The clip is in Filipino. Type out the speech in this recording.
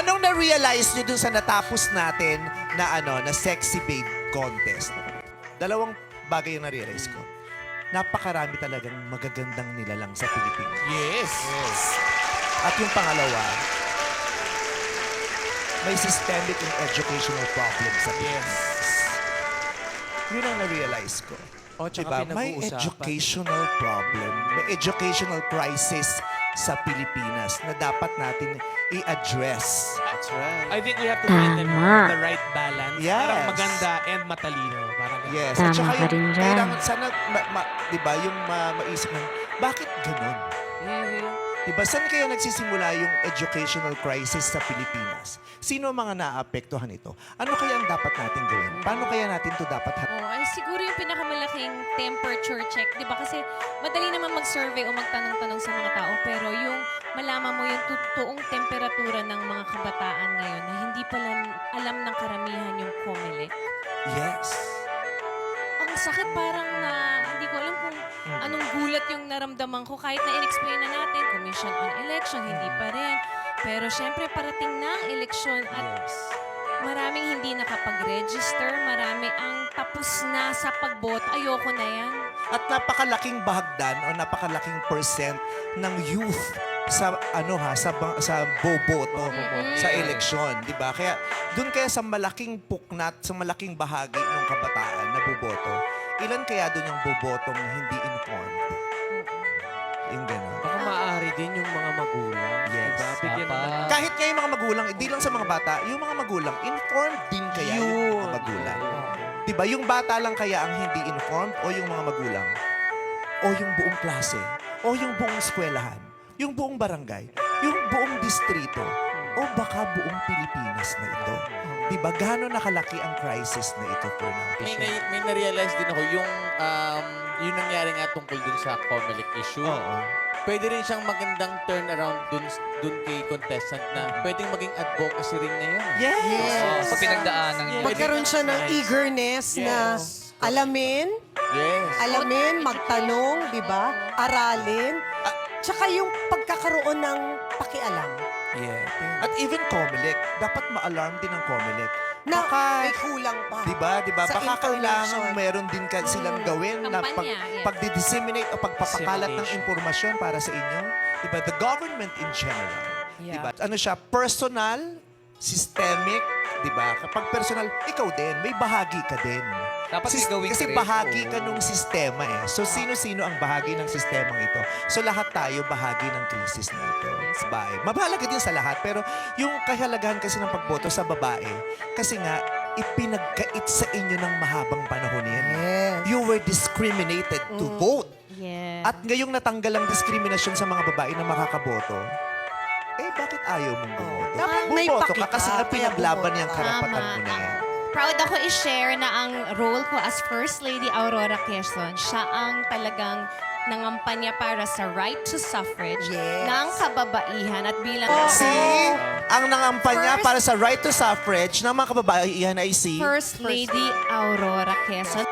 Anong na-realize nyo dun sa natapos natin na na sexy babe contest? Dalawang bagay yung na-realize ko. Napakarami talagang magagandang nilalang sa Pilipinas. Yes. At yung pangalawa, may systemic and educational problem sa Pilipinas. Yun ang na-realize ko. O, tsaka May pinag-uusapan. educational problem, may educational crisis sa Pilipinas na dapat natin i-address. That's right. I think we have to find Tama. the right balance. Yes. Parang maganda and matalino. Parang ganun. Yes. Tama At saka ka yung, rin dyan. kailangan sana, diba, yung maisip ng, bakit ganun? Diba, saan kaya nagsisimula yung educational crisis sa Pilipinas? Sino ang mga naapektuhan ito? Ano kaya ang dapat natin gawin? Paano kaya natin to dapat Oh, ay siguro yung pinakamalaking temperature check, 'di ba? Kasi madali naman mag-survey o magtanong-tanong sa mga tao, pero yung malaman mo yung totoong temperatura ng mga kabataan ngayon na hindi pala alam ng karamihan yung COMELEC. Yes. Ang sakit parang na hindi ko alam kung anong gulat yung naramdaman ko kahit na in-explain na natin, Commission on Election, hindi pa rin. Pero syempre parating na ang eleksyon at maraming hindi nakapag-register, marami ang tapos na sa pagboto. Ayoko na yan. At napakalaking bahagdan o napakalaking percent ng youth sa sa boboto sa eleksyon, 'di ba? Kaya doon kaya sa malaking puknat, sa malaking bahagi ng kabataan na boboto, ilan kaya doon yung bobotong hindi informed? Yung gano'n. Baka maaari din yung mga magulang. Yes. Diba? Bigyan Dapat. naman. Kahit nga yung mga magulang, hindi lang sa mga bata, yung mga magulang, informed din kaya yung mga magulang. Diba? Yung bata lang kaya ang hindi informed o yung mga magulang? O yung buong klase? O yung buong eskwelahan? Yung buong barangay? Yung buong distrito? O baka buong Pilipinas na ito? Diba? Gano'n nakalaki ang crisis na ito for now? May na-realize din ako yung nangyari nga tungkol dun sa COMELEC issue. Oo. Pwede rin siyang magandang turnaround dun kay contestant na pwedeng maging advocacy rin na yan. Yes! Sa pinagdaanan niya. Magkaroon siya ng eagerness na alamin, Yes. magtanong, di ba? Aralin. Tsaka yung pagkakaroon ng pakialam. Yeah. At even COMELEC, dapat ma-alarm din ang COMELEC. Na Baka, may kulang pa. diba? Sa Baka kailangan information. meron din silang gawin na Kampanya, yes. pagdi-disseminate o pagpapakalat ng Dissemination. impormasyon para sa inyo. Diba? The government in general. Yeah. Diba? Ano siya? Personal, systemic, diba? Kapag personal, ikaw din. May bahagi ka din. Dapat may gawin Kasi rin. bahagi ka nung sistema eh. So, sino-sino ang bahagi ng sistemang ito? So, lahat tayo bahagi ng krisis na ito. Babae. Mabahalaga din sa lahat. Pero yung kahalagahan kasi ng pagboto sa babae, kasi nga, ipinagkait sa inyo ng mahabang panahon yan. Yes. You were discriminated to vote. Yeah. At ngayong natanggal ang diskriminasyon sa mga babae na makakaboto, bakit ayaw mong bumoto? Dapat may Bumoto ka pakita, kasi nga kaya pinaglaban bumoto yung ka. karapatan mo na yan. Proud ako i-share na ang role ko as First Lady Aurora Quezon, siya ang talagang nangampanya para sa right to suffrage Yes. ng kababaihan at bilang See, ang nangampanya First- para sa right to suffrage ng mga kababaihan ay si First Lady Aurora Quezon.